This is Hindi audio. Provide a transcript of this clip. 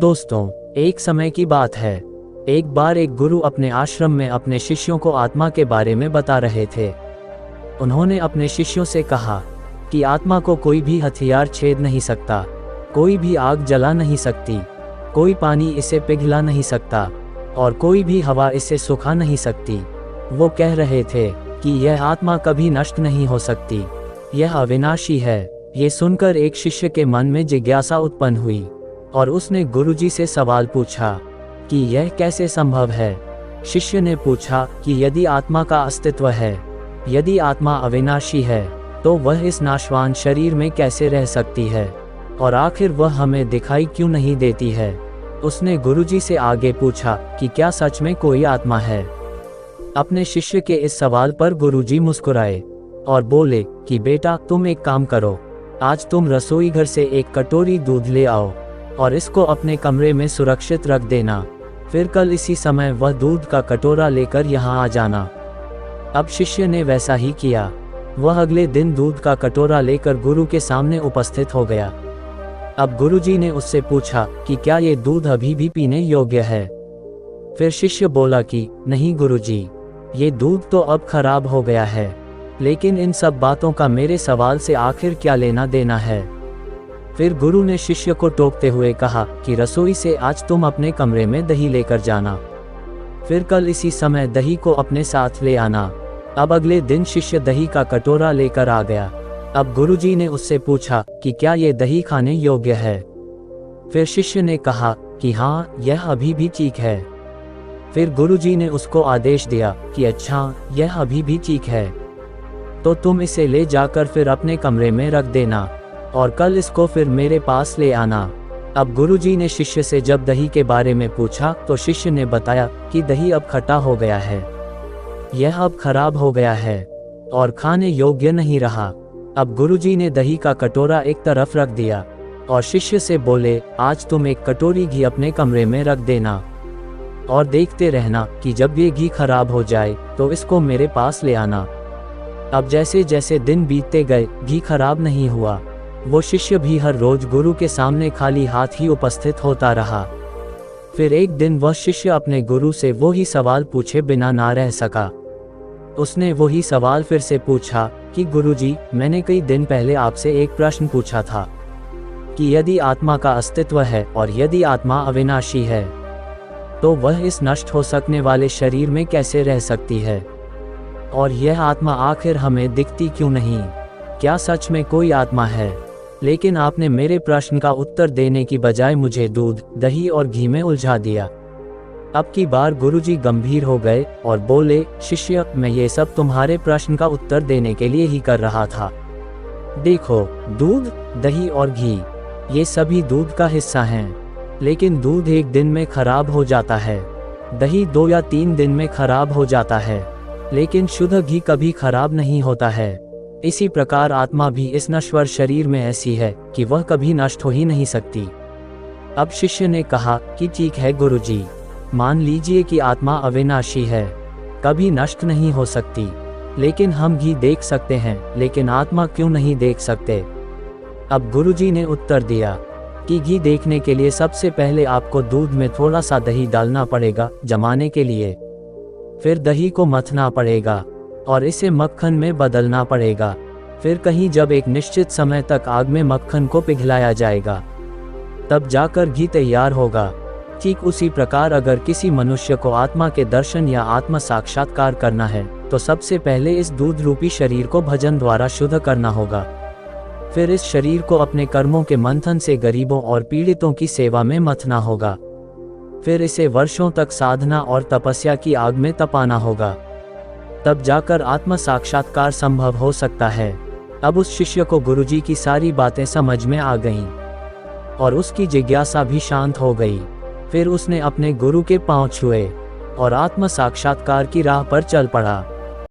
दोस्तों, एक समय की बात है। एक बार एक गुरु अपने आश्रम में अपने शिष्यों को आत्मा के बारे में बता रहे थे। उन्होंने अपने शिष्यों से कहा कि आत्मा को कोई भी हथियार छेद नहीं सकता, कोई भी आग जला नहीं सकती, कोई पानी इसे पिघला नहीं सकता और कोई भी हवा इसे सुखा नहीं सकती। वो कह रहे थे कि यह आत्मा कभी नष्ट नहीं हो सकती, यह अविनाशी है। ये सुनकर एक शिष्य के मन में जिज्ञासा उत्पन्न हुई और उसने गुरुजी से सवाल पूछा कि यह कैसे संभव है। शिष्य ने पूछा कि यदि आत्मा का अस्तित्व है, यदि आत्मा अविनाशी है, तो वह इस नाशवान शरीर में कैसे रह सकती है और आखिर वह हमें दिखाई क्यों नहीं देती है। उसने गुरुजी से आगे पूछा कि क्या सच में कोई आत्मा है। अपने शिष्य के इस सवाल पर गुरुजी मुस्कुराए और बोले कि बेटा, तुम एक काम करो, आज तुम रसोई घर से एक कटोरी दूध ले आओ और इसको अपने कमरे में सुरक्षित रख देना। फिर कल इसी समय वह दूध का कटोरा लेकर यहाँ आ जाना। अब शिष्य ने वैसा ही किया। वह अगले दिन दूध का कटोरा लेकर गुरु के सामने उपस्थित हो गया। अब गुरुजी ने उससे पूछा कि क्या ये दूध अभी भी पीने योग्य है। फिर शिष्य बोला कि नहीं गुरुजी, ये दूध तो अब खराब हो गया है, लेकिन इन सब बातों का मेरे सवाल से आखिर क्या लेना देना है। फिर गुरु ने शिष्य को टोकते हुए कहा कि रसोई से आज तुम अपने कमरे में दही लेकर जाना, फिर कल इसी समय दही को अपने साथ ले आना। अब अगले दिन शिष्य दही का कटोरा लेकर आ गया। अब गुरुजी ने उससे पूछा कि क्या ये दही खाने योग्य है। फिर शिष्य ने कहा कि हाँ, यह अभी भी ठीक है। फिर गुरुजी ने उसको आदेश दिया कि अच्छा, यह अभी भी ठीक है, तो तुम इसे ले जाकर फिर अपने कमरे में रख देना और कल इसको फिर मेरे पास ले आना। अब गुरुजी ने शिष्य से जब दही के बारे में पूछा तो शिष्य ने बताया कि दही अब खट्टा हो गया है, यह अब खराब हो गया है और खाने योग्य नहीं रहा। अब गुरुजी ने दही का कटोरा एक तरफ रख दिया और शिष्य से बोले, आज तुम एक कटोरी घी अपने कमरे में रख देना और देखते रहना कि जब ये घी खराब हो जाए तो इसको मेरे पास ले आना। अब जैसे जैसे दिन बीतते गए, घी खराब नहीं हुआ। वो शिष्य भी हर रोज गुरु के सामने खाली हाथ ही उपस्थित होता रहा। फिर एक दिन वह शिष्य अपने गुरु से वो ही सवाल पूछे बिना ना रह सका। उसने वही सवाल फिर से पूछा कि गुरुजी, मैंने कई दिन पहले आपसे एक प्रश्न पूछा था कि यदि आत्मा का अस्तित्व है और यदि आत्मा अविनाशी है, तो वह इस नष्ट हो सकने वाले शरीर में कैसे रह सकती है और यह आत्मा आखिर हमें दिखती क्यों नहीं। क्या सच में कोई आत्मा है। लेकिन आपने मेरे प्रश्न का उत्तर देने की बजाय मुझे दूध, दही और घी में उलझा दिया। अब की बार गुरुजी गंभीर हो गए और बोले, शिष्य, मैं ये सब तुम्हारे प्रश्न का उत्तर देने के लिए ही कर रहा था। देखो, दूध, दही और घी, ये सभी दूध का हिस्सा हैं, लेकिन दूध एक दिन में खराब हो जाता है, दही 2 या 3 दिन में खराब हो जाता है, लेकिन शुद्ध घी कभी खराब नहीं होता है। इसी प्रकार आत्मा भी इस नश्वर शरीर में ऐसी है कि वह कभी नष्ट हो ही नहीं सकती। अब शिष्य ने कहा कि ठीक है गुरुजी, मान लीजिए कि आत्मा अविनाशी है, कभी नष्ट नहीं हो सकती, लेकिन हम घी देख सकते हैं, लेकिन आत्मा क्यों नहीं देख सकते। अब गुरुजी ने उत्तर दिया कि घी देखने के लिए सबसे पहले आपको दूध में थोड़ा सा दही डालना पड़ेगा जमाने के लिए, फिर दही को मथना पड़ेगा और इसे मक्खन में बदलना पड़ेगा, फिर कहीं जब एक निश्चित समय तक आग में मक्खन को पिघलाया जाएगा, तब जाकर घी तैयार होगा। ठीक उसी प्रकार अगर किसी मनुष्य को आत्मा के दर्शन या आत्म साक्षात्कार करना है, तो सबसे पहले इस दूध रूपी शरीर को भजन द्वारा शुद्ध करना होगा। फिर इस शरीर को अपने कर्मों के मंथन से गरीबों और पीड़ितों की सेवा में मथना होगा। फिर इसे वर्षों तक साधना और तपस्या की आग में तपाना होगा, तब जाकर आत्म साक्षात्कार संभव हो सकता है। अब उस शिष्य को गुरुजी की सारी बातें समझ में आ गईं और उसकी जिज्ञासा भी शांत हो गई। फिर उसने अपने गुरु के पांव छुए और आत्म साक्षात्कार की राह पर चल पड़ा।